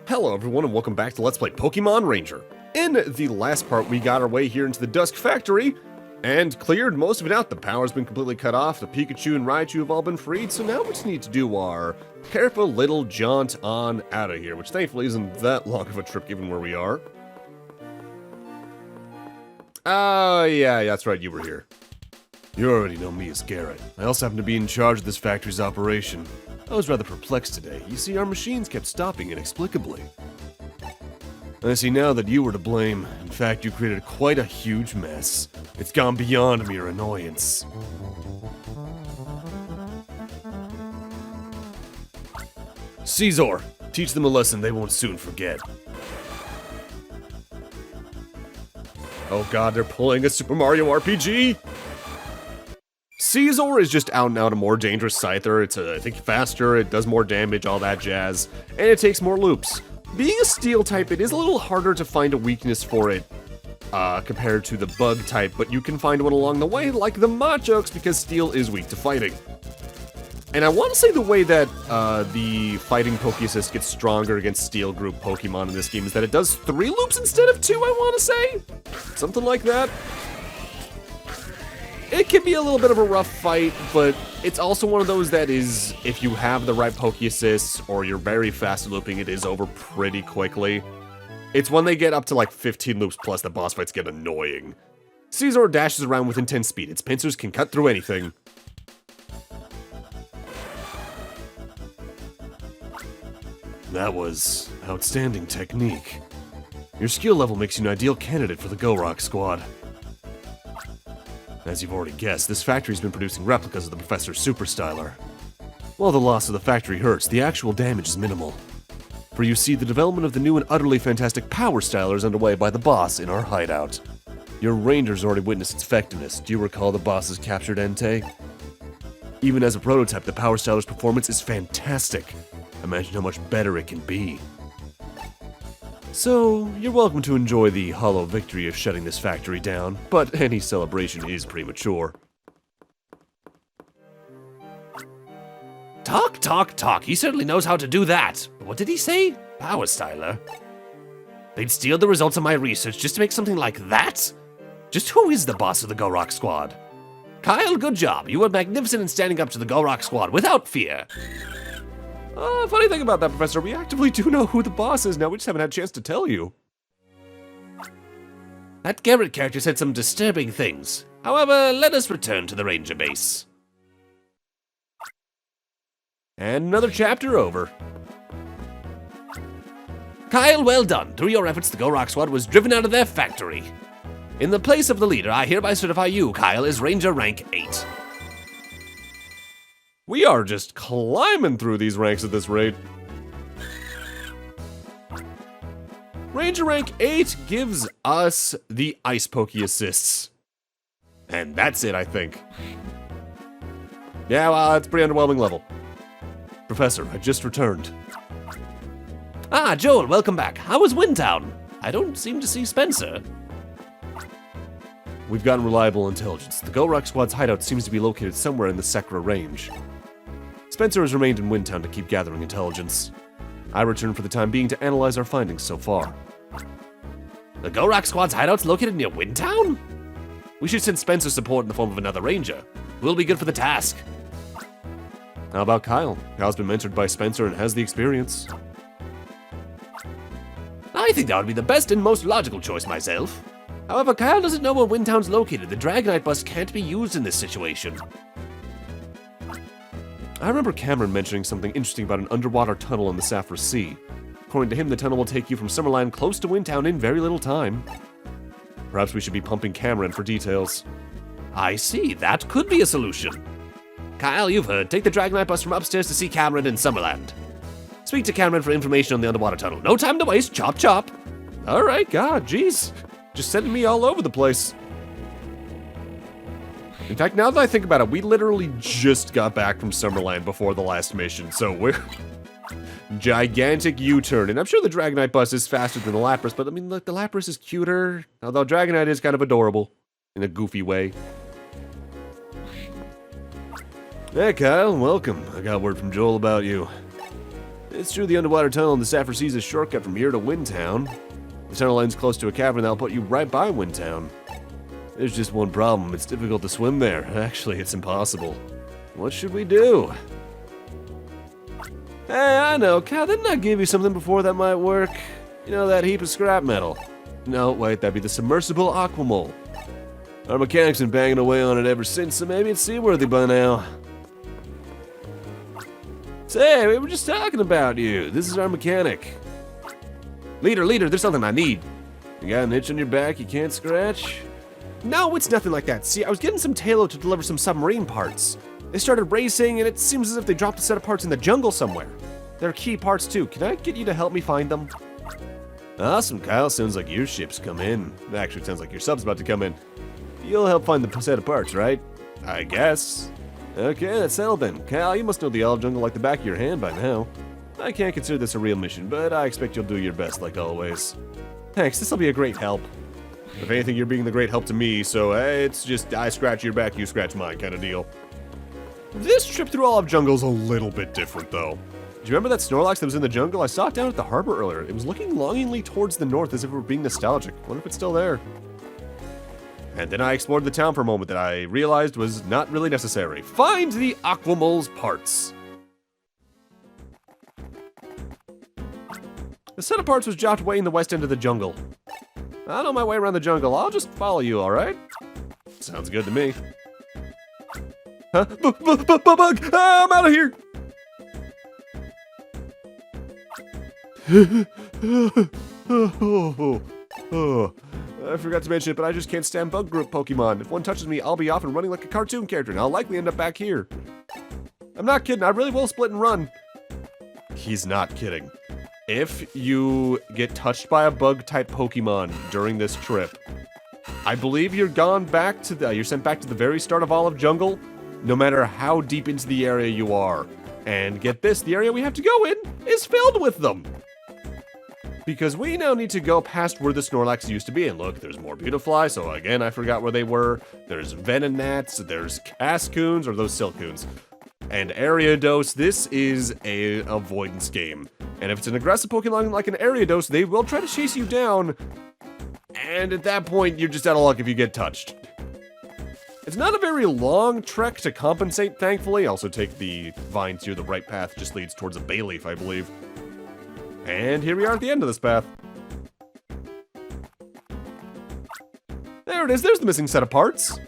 Hello everyone and welcome back to Let's Play Pokemon Ranger. In the last part we got our way here into the Dusk Factory and cleared most of it out. The power's been completely cut off, the Pikachu and Raichu have all been freed, so now we just need to do our careful little jaunt on out of here, which thankfully isn't that long of a trip given where we are. Oh yeah, that's right, you were here. You already know me as Garrett. I also happen to be in charge of this factory's operation. I was rather perplexed today. You see, our machines kept stopping inexplicably. I see now that you were to blame. In fact, you created quite a huge mess. It's gone beyond mere annoyance. Caesar, teach them a lesson they won't soon forget. Oh god, they're pulling a Super Mario RPG? Caesar is just out and out a more dangerous Scyther. It's, I think, faster, it does more damage, all that jazz, and it takes more loops. Being a Steel type, it is a little harder to find a weakness for it compared to the Bug type, but you can find one along the way, like the Machokes, because Steel is weak to fighting. And I want to say the way that the Fighting Pokeassist gets stronger against Steel group Pokemon in this game is that it does 3 loops instead of 2, I want to say? Something like that. It can be a little bit of a rough fight, but it's also one of those that is, if you have the right Pokeassists or you're very fast at looping, it is over pretty quickly. It's when they get up to like 15 loops plus the boss fights get annoying. Caesar dashes around with intense speed. Its pincers can cut through anything. That was outstanding technique. Your skill level makes you an ideal candidate for the Go-Rock squad. As you've already guessed, this factory's been producing replicas of the Professor's Super Styler. While the loss of the factory hurts, the actual damage is minimal. For you see, the development of the new and utterly fantastic Power Styler is underway by the boss in our hideout. Your Rangers already witnessed its effectiveness. Do you recall the boss's captured Entei? Even as a prototype, the Power Styler's performance is fantastic. Imagine how much better it can be. So, you're welcome to enjoy the hollow victory of shutting this factory down, but any celebration is premature. Talk. He certainly knows how to do that. But what did he say? Power Styler. They'd steal the results of my research just to make something like that? Just who is the boss of the Go-Rock squad? Kyle, good job. You were magnificent in standing up to the Go-Rock squad without fear. Funny thing about that, Professor, we actively do know who the boss is now, we just haven't had a chance to tell you. That Garrett character said some disturbing things. However, let us return to the Ranger base. And another chapter over. Kyle, well done. Through your efforts, the Go-Rock squad was driven out of their factory. In the place of the leader, I hereby certify you, Kyle, as Ranger rank 8. We are just climbing through these ranks at this rate. Ranger rank 8 gives us the Ice Pokeassists. And that's it, I think. Yeah, well, it's a pretty underwhelming level. Professor, I just returned. Ah, Joel, welcome back. How was Windtown? I don't seem to see Spencer. We've gotten reliable intelligence. The Go-Rock squad's hideout seems to be located somewhere in the Sekra range. Spencer has remained in Windtown to keep gathering intelligence. I return for the time being to analyze our findings so far. The Go-Rock squad's hideout's located near Windtown? We should send Spencer support in the form of another ranger. We'll be good for the task. How about Kyle? Kyle's been mentored by Spencer and has the experience. I think that would be the best and most logical choice myself. However, Kyle doesn't know where Windtown's located. The Dragonite bus can't be used in this situation. I remember Cameron mentioning something interesting about an underwater tunnel in the Saffron Sea. According to him, the tunnel will take you from Summerland close to Windtown in very little time. Perhaps we should be pumping Cameron for details. I see, that could be a solution. Kyle, you've heard. Take the Dragonite bus from upstairs to see Cameron in Summerland. Speak to Cameron for information on the underwater tunnel. No time to waste, chop chop. Alright, god, jeez. Just sending me all over the place. In fact, now that I think about it, we literally just got back from Summerland before the last mission, so we're... gigantic U-turn, and I'm sure the Dragonite bus is faster than the Lapras, but I mean, look, the Lapras is cuter, although Dragonite is kind of adorable, in a goofy way. Hey Kyle, welcome. I got word from Joel about you. It's through the underwater tunnel in the Saffron Sea's a shortcut from here to Windtown. The tunnel ends close to a cavern that'll put you right by Windtown. There's just one problem. It's difficult to swim there. Actually, it's impossible. What should we do? Hey, I know, Cal, didn't I give you something before that might work? You know, that heap of scrap metal. No, wait, that'd be the submersible aquamole. Our mechanic's been banging away on it ever since, so maybe it's seaworthy by now. Say, we were just talking about you. This is our mechanic. Leader, there's something I need. You got an itch on your back you can't scratch? No, it's nothing like that. See, I was getting some Talo to deliver some submarine parts. They started racing, and it seems as if they dropped a set of parts in the jungle somewhere. They're key parts, too. Can I get you to help me find them? Awesome, Kyle. Sounds like your ship's come in. Actually, it sounds like your sub's about to come in. You'll help find the set of parts, right? I guess. Okay, that's settled then. Kyle, you must know the olive jungle like the back of your hand by now. I can't consider this a real mission, but I expect you'll do your best like always. Thanks, this'll be a great help. If anything, you're being the great help to me, so it's just I scratch your back, you scratch mine kind of deal. This trip through Olive Jungle's a little bit different, though. Do you remember that Snorlax that was in the jungle? I saw it down at the harbor earlier. It was looking longingly towards the north as if it were being nostalgic. Wonder if it's still there. And then I explored the town for a moment that I realized was not really necessary. Find the Aquamole's parts. The set of parts was dropped way in the west end of the jungle. I know my way around the jungle. I'll just follow you, alright? Sounds good to me. Huh? Bug! Ah, I'm out of here! I forgot to mention it, but I just can't stand bug group Pokemon. If one touches me, I'll be off and running like a cartoon character, and I'll likely end up back here. I'm not kidding. I really will split and run. He's not kidding. If you get touched by a bug-type Pokemon during this trip, I believe you're sent back to the very start of Olive Jungle, no matter how deep into the area you are. And get this, the area we have to go in is filled with them. Because we now need to go past where the Snorlax used to be. And look, there's more Beautifly, so again, I forgot where they were. There's Venonats, there's Cascoons, or those Silcoons. And Ariados, this is a avoidance game. And if it's an aggressive Pokemon like an Ariados, they will try to chase you down. And at that point, you're just out of luck if you get touched. It's not a very long trek to compensate, thankfully. Also take the vines here, the right path just leads towards a Bayleaf, I believe. And here we are at the end of this path. There it is, there's the missing set of parts.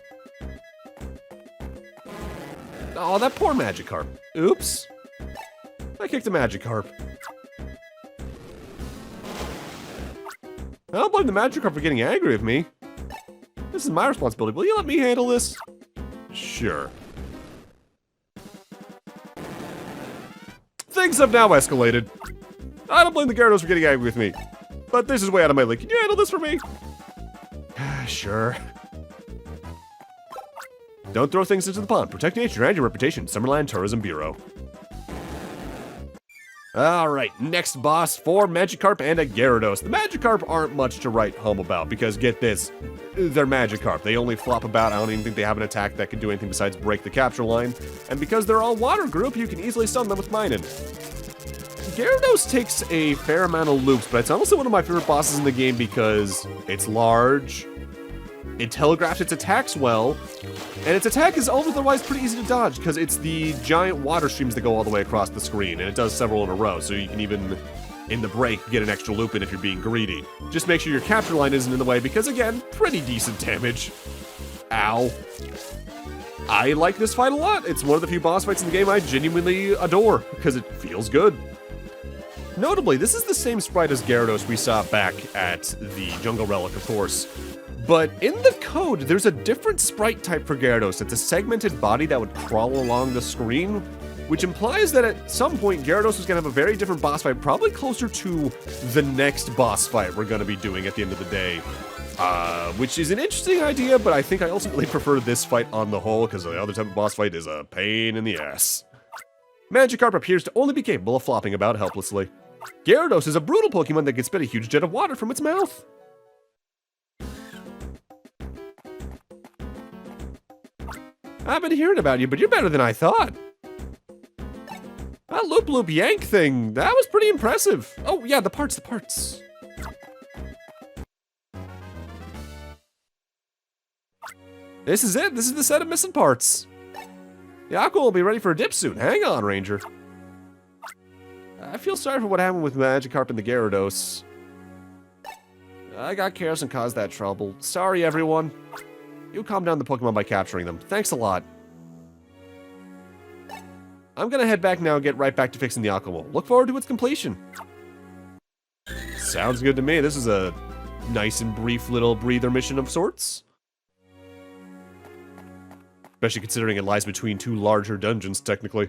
Oh, that poor Magikarp. Oops. I kicked a Magikarp. I don't blame the Magikarp for getting angry with me. This is my responsibility. Will you let me handle this? Sure. Things have now escalated. I don't blame the Gyarados for getting angry with me. But this is way out of my league. Can you handle this for me? Sure. Don't throw things into the pond. Protect nature and your reputation. Summerland Tourism Bureau. Alright, next boss for Magikarp and a Gyarados. The Magikarp aren't much to write home about because, get this, they're Magikarp. They only flop about. I don't even think they have an attack that can do anything besides break the capture line. And because they're all water group, you can easily stun them with Minun. Gyarados takes a fair amount of loops, but it's honestly one of my favorite bosses in the game because it's large, it telegraphs its attacks well, and its attack is otherwise pretty easy to dodge because it's the giant water streams that go all the way across the screen, and it does several in a row, so you can even, in the break, get an extra loop in if you're being greedy. Just make sure your capture line isn't in the way because, again, pretty decent damage. Ow. I like this fight a lot. It's one of the few boss fights in the game I genuinely adore because it feels good. Notably, this is the same sprite as Gyarados we saw back at the Jungle Relic, of course. But in the code, there's a different sprite type for Gyarados. It's a segmented body that would crawl along the screen, which implies that at some point, Gyarados is going to have a very different boss fight, probably closer to the next boss fight we're going to be doing at the end of the day. Which is an interesting idea, but I think I ultimately prefer this fight on the whole, because the other type of boss fight is a pain in the ass. Magikarp appears to only be capable of flopping about helplessly. Gyarados is a brutal Pokemon that can spit a huge jet of water from its mouth. I've been hearing about you, but you're better than I thought. That loop loop yank thing, that was pretty impressive. Oh yeah, the parts. This is it, this is the set of missing parts. The Aqua will be ready for a dip soon. Hang on, Ranger. I feel sorry for what happened with Magikarp and the Gyarados. I got careless and caused that trouble. Sorry, everyone. You calm down the Pokemon by capturing them. Thanks a lot. I'm gonna head back now and get right back to fixing the Aquamole. Look forward to its completion. Sounds good to me. This is a nice and brief little breather mission of sorts. Especially considering it lies between two larger dungeons, technically.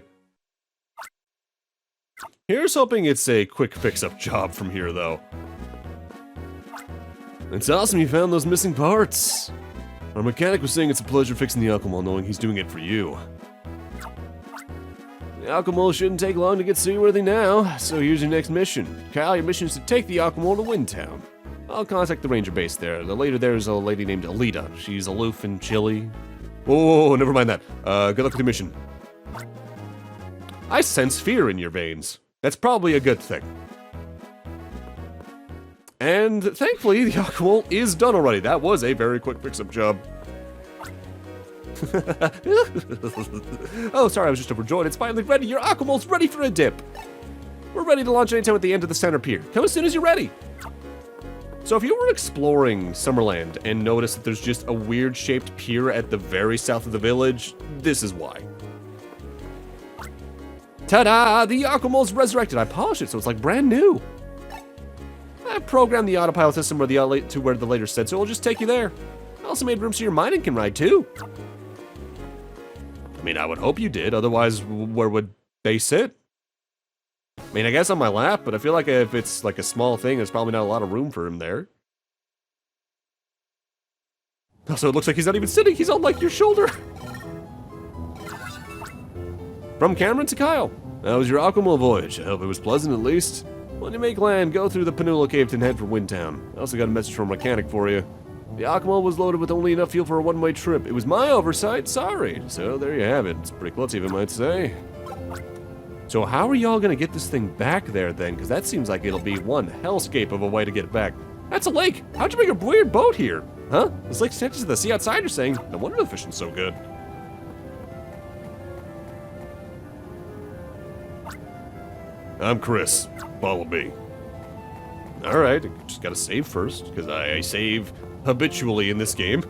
Here's hoping it's a quick fix-up job from here, though. It's awesome you found those missing parts. Our mechanic was saying it's a pleasure fixing the Aquamole, knowing he's doing it for you. The Aquamole shouldn't take long to get seaworthy now, so here's your next mission. Kyle, your mission is to take the Aquamole to Windtown. I'll contact the ranger base there. The leader there is a lady named Alita. She's aloof and chilly. Whoa, never mind that. Good luck with the mission. I sense fear in your veins. That's probably a good thing. And thankfully, the Aquamole is done already. That was a very quick fix-up job. Oh, sorry, I was just overjoyed. It's finally ready. Your Aquamole's ready for a dip. We're ready to launch anytime at the end of the center pier. Come as soon as you're ready. So if you were exploring Summerland and noticed that there's just a weird-shaped pier at the very south of the village, this is why. Ta-da! The Aquamole's resurrected. I polished it so it's like brand new. I programmed the autopilot system where the later said, so it'll just take you there. I also made room so your mining can ride too. I mean, I would hope you did, otherwise where would they sit? I mean, I guess on my lap, but I feel like if it's like a small thing, there's probably not a lot of room for him there. Also, it looks like he's not even sitting, he's on like your shoulder. From Cameron to Kyle, how was your Aquamole voyage? I hope it was pleasant at least. When you make land, go through the Panula Cave and head for Windtown. I also got a message from a mechanic for you. The Aquamole was loaded with only enough fuel for a one-way trip. It was my oversight, sorry. So there you have it. It's pretty klutzy, if I might say. So how are y'all gonna get this thing back there then? Because that seems like it'll be one hellscape of a way to get it back. That's a lake! How'd you make a weird boat here? Huh? This lake's connected to the sea outside, you're saying? No wonder the fishing's so good. I'm Chris. Follow me. Alright, just gotta save first, because I save habitually in this game.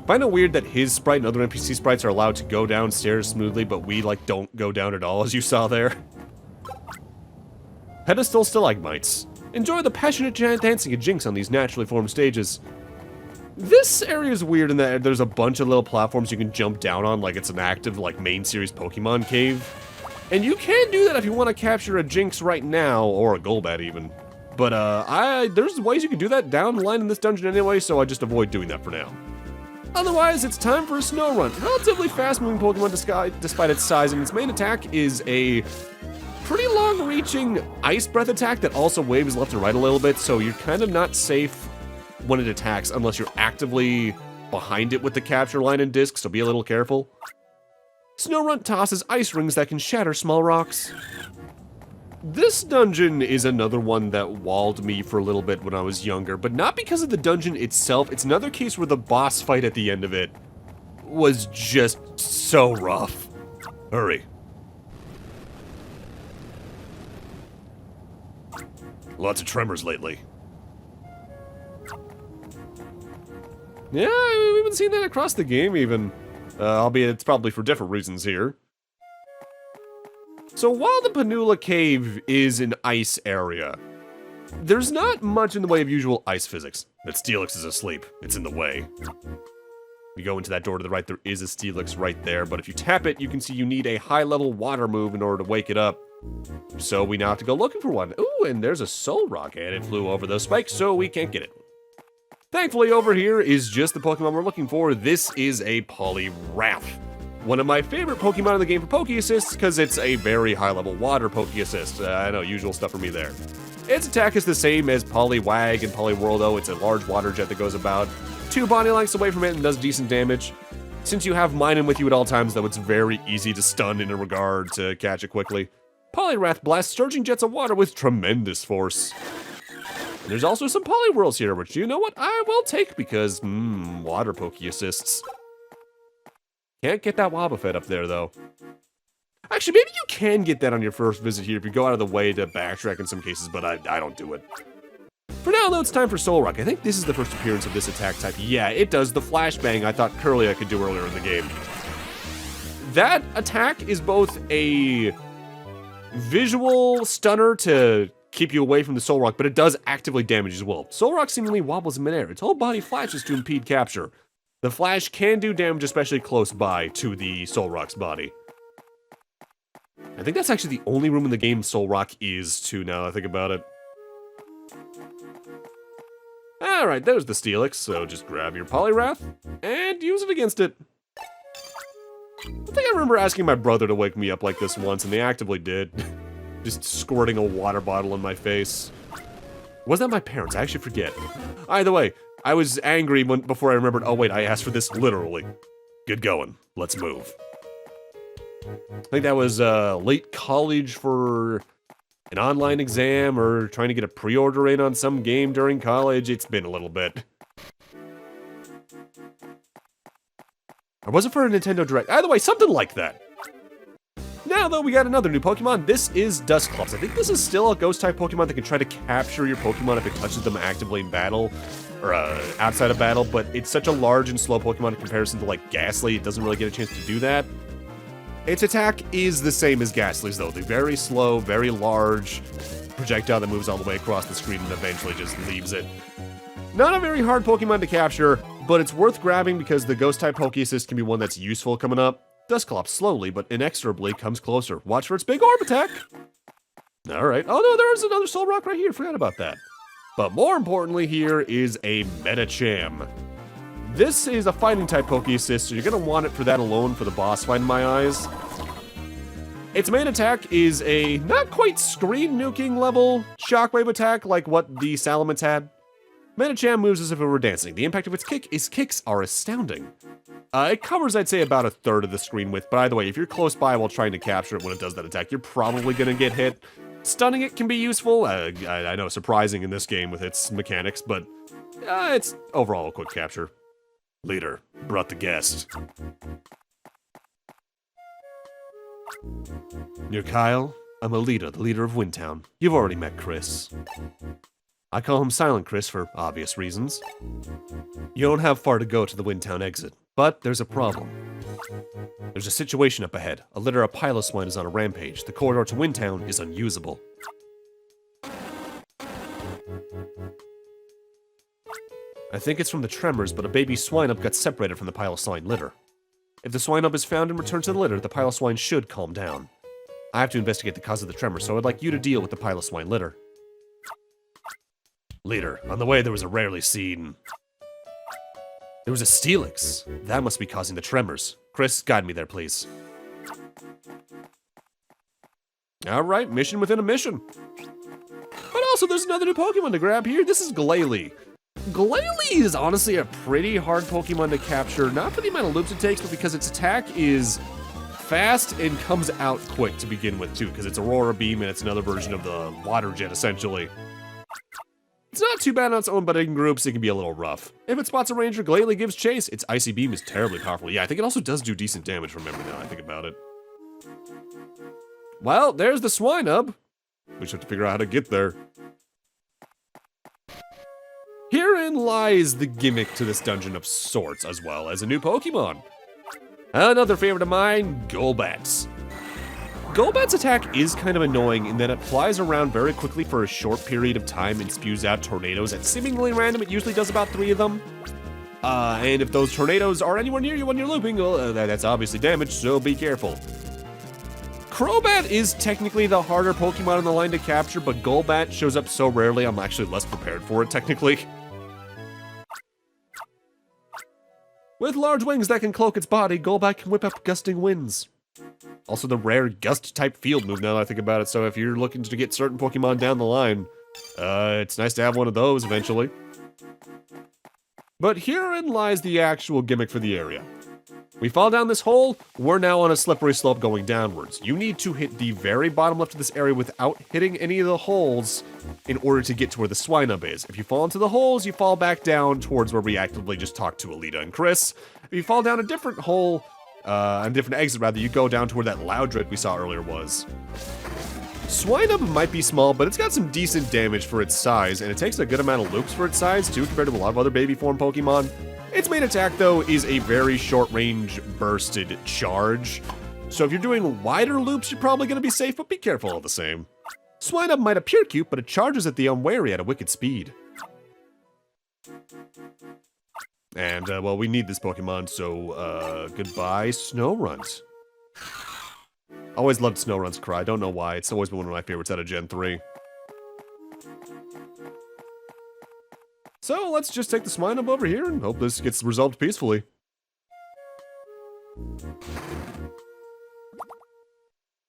Find it weird that his sprite and other NPC sprites are allowed to go downstairs smoothly, but we, like, don't go down at all, as you saw there. Pedestal stalagmites. Enjoy the passionate giant dancing of Jinx on these naturally formed stages. This area is weird in that there's a bunch of little platforms you can jump down on like it's an active, like, main series Pokemon cave. And you can do that if you want to capture a Jinx right now, or a Golbat even. But, there's ways you can do that down the line in this dungeon anyway, so I just avoid doing that for now. Otherwise, it's time for a Snow Run. Relatively fast-moving Pokemon despite its size, and its main attack is a pretty long-reaching Ice Breath attack that also waves left and right a little bit, so you're kind of not safe when it attacks unless you're actively behind it with the capture line and disc, so be a little careful. Snorunt tosses ice rings that can shatter small rocks. This dungeon is another one that walled me for a little bit when I was younger, but not because of the dungeon itself. It's another case where the boss fight at the end of it was just so rough. Hurry. Lots of tremors lately. Yeah, we've been seeing that across the game even. Albeit it's probably for different reasons here. So while the Panula Cave is an ice area, there's not much in the way of usual ice physics. That Steelix is asleep. It's in the way. You go into that door to the right, there is a Steelix right there, but if you tap it, you can see you need a high-level water move in order to wake it up. So we now have to go looking for one. Ooh, and there's a Soul Rock, and it flew over those spikes, so we can't get it. Thankfully, over here is just the Pokemon we're looking for. This is a Poliwrath. One of my favorite Pokemon in the game for Poke Assists, because it's a very high-level water Poke Assist. I know, usual stuff for me there. Its attack is the same as Poliwag and Poliwhirl, though. It's a large water jet that goes about 2 body lengths away from it and does decent damage. Since you have Minun with you at all times, though, it's very easy to stun in a regard to catch it quickly. Poliwrath blasts surging jets of water with tremendous force. And there's also some Poliwhirls here, which, you know what, I will take because, water Pokey assists. Can't get that Wobbuffet up there, though. Actually, maybe you can get that on your first visit here if you go out of the way to backtrack in some cases, but I don't do it. For now, though, it's time for Solrock. I think this is the first appearance of this attack type. Yeah, it does the flashbang I thought Curlia could do earlier in the game. That attack is both a visual stunner to keep you away from the Solrock, but it does actively damage as well. Solrock seemingly wobbles in midair. Its whole body flashes to impede capture. The flash can do damage, especially close by to the Solrock's body. I think that's actually the only room in the game Solrock is to, now that I think about it. Alright, there's the Steelix, so just grab your Poliwrath and use it against it. I think I remember asking my brother to wake me up like this once, and they actively did. Just squirting a water bottle in my face. Was that my parents? I actually forget. Either way, I was angry before I remembered, oh wait, I asked for this literally. Good going. Let's move. I think that was late college for an online exam or trying to get a pre-order in on some game during college. It's been a little bit. Or was it for a Nintendo Direct? Either way, something like that. Now, though, we got another new Pokemon. This is Dusclops. I think this is still a Ghost-type Pokemon that can try to capture your Pokemon if it touches them actively in battle, or outside of battle, but it's such a large and slow Pokemon in comparison to, like, Ghastly, it doesn't really get a chance to do that. Its attack is the same as Ghastly's, though. The very slow, very large projectile that moves all the way across the screen and eventually just leaves it. Not a very hard Pokemon to capture, but it's worth grabbing because the Ghost-type Poke Assist can be one that's useful coming up. Dusclops slowly but inexorably comes closer. Watch for its big orb attack. Alright. Oh no, there's another Solrock right here. Forgot about that. But more importantly here is a Medicham. This is a fighting type Poke Assist, so you're going to want it for that alone for the boss fight in my eyes. Its main attack is a not quite screen nuking level shockwave attack like what the Salamence had. Medicham moves as if it were dancing. The impact of its kicks are astounding. It covers, I'd say, about a third of the screen width, but either way, if you're close by while trying to capture it when it does that attack, you're probably going to get hit. Stunning it can be useful. I know, surprising in this game with its mechanics, but it's overall a quick capture. Leader, brought the guest. You're Kyle? I'm Alita, the leader of Windtown. You've already met Chris. I call him Silent Chris for obvious reasons. You don't have far to go to the Windtown exit, but there's a problem. There's a situation up ahead. A litter of Piloswine is on a rampage. The corridor to Windtown is unusable. I think it's from the tremors, but a baby Swinub got separated from the Piloswine litter. If the Swinub is found and returned to the litter, the Piloswine should calm down. I have to investigate the cause of the tremor, so I'd like you to deal with the Piloswine litter. Leader, on the way there was a rarely seen... There was a Steelix. That must be causing the tremors. Chris, guide me there, please. Alright, mission within a mission. But also, there's another new Pokemon to grab here. This is Glalie. Glalie is honestly a pretty hard Pokemon to capture, not for the amount of loops it takes, but because its attack is fast and comes out quick to begin with, too, because it's Aurora Beam and it's another version of the Water Jet, essentially. It's not too bad on its own, but in groups it can be a little rough. If it spots a ranger, Glalie gives chase. Its Icy Beam is terribly powerful. Yeah, I think it also does do decent damage from memory now I think about it. Well, there's the Swinub. We just have to figure out how to get there. Herein lies the gimmick to this dungeon of sorts, as well as a new Pokemon. Another favorite of mine, Golbat's. Golbat's attack is kind of annoying in that it flies around very quickly for a short period of time and spews out tornadoes at seemingly random. It usually does about 3 of them. And if those tornadoes are anywhere near you when you're looping, well, that's obviously damage, so be careful. Crobat is technically the harder Pokemon in the line to capture, but Golbat shows up so rarely I'm actually less prepared for it, technically. With large wings that can cloak its body, Golbat can whip up gusting winds. Also the rare Gust-type field move now that I think about it, so if you're looking to get certain Pokemon down the line, it's nice to have one of those eventually. But herein lies the actual gimmick for the area. We fall down this hole, we're now on a slippery slope going downwards. You need to hit the very bottom left of this area without hitting any of the holes in order to get to where the Swinub is. If you fall into the holes, you fall back down towards where we actively just talked to Alita and Chris. If you fall down a different hole, a different exit rather, you go down to where that Loudred we saw earlier was. Swinub might be small, but it's got some decent damage for its size, and it takes a good amount of loops for its size too, compared to a lot of other baby form Pokemon. Its main attack, though, is a very short-range bursted charge. So if you're doing wider loops, you're probably going to be safe, but be careful all the same. Swinub might appear cute, but it charges at the unwary at a wicked speed. And, well, we need this Pokemon, so, goodbye, Snorunt. Always loved Snorunt's cry, don't know why, it's always been one of my favorites out of Gen 3. So let's just take the Swinub over here and hope this gets resolved peacefully.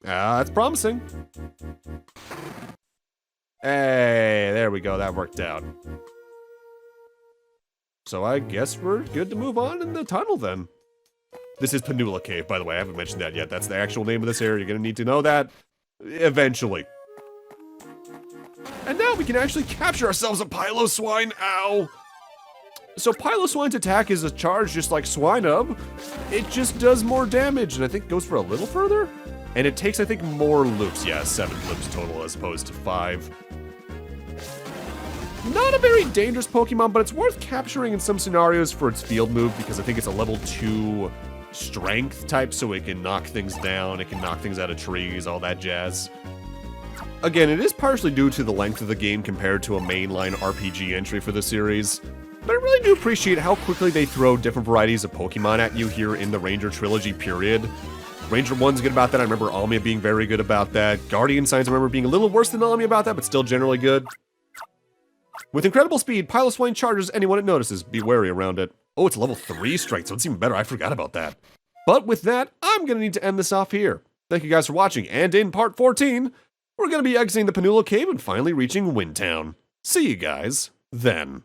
That's promising. Hey, there we go, that worked out. So I guess we're good to move on in the tunnel then. This is Panula Cave, by the way, I haven't mentioned that yet. That's the actual name of this area, you're gonna need to know that eventually. And now we can actually capture ourselves a Piloswine, ow! So Piloswine's attack is a charge just like Swinub. It just does more damage, and I think goes for a little further? And it takes, I think, more loops. Yeah, 7 loops total as opposed to 5. Not a very dangerous Pokemon, but it's worth capturing in some scenarios for its field move, because I think it's a level 2 strength type, so it can knock things down, it can knock things out of trees, all that jazz. Again, it is partially due to the length of the game compared to a mainline RPG entry for the series, but I really do appreciate how quickly they throw different varieties of Pokemon at you here in the Ranger Trilogy period. Ranger 1's good about that, I remember Almia being very good about that. Guardian Signs I remember being a little worse than Almia about that, but still generally good. With incredible speed, Piloswine charges anyone it notices, be wary around it. Oh, it's level 3 strength, so it's even better, I forgot about that. But with that, I'm gonna need to end this off here. Thank you guys for watching, and in part 14, we're going to be exiting the Panula Cave and finally reaching Windtown. See you guys then.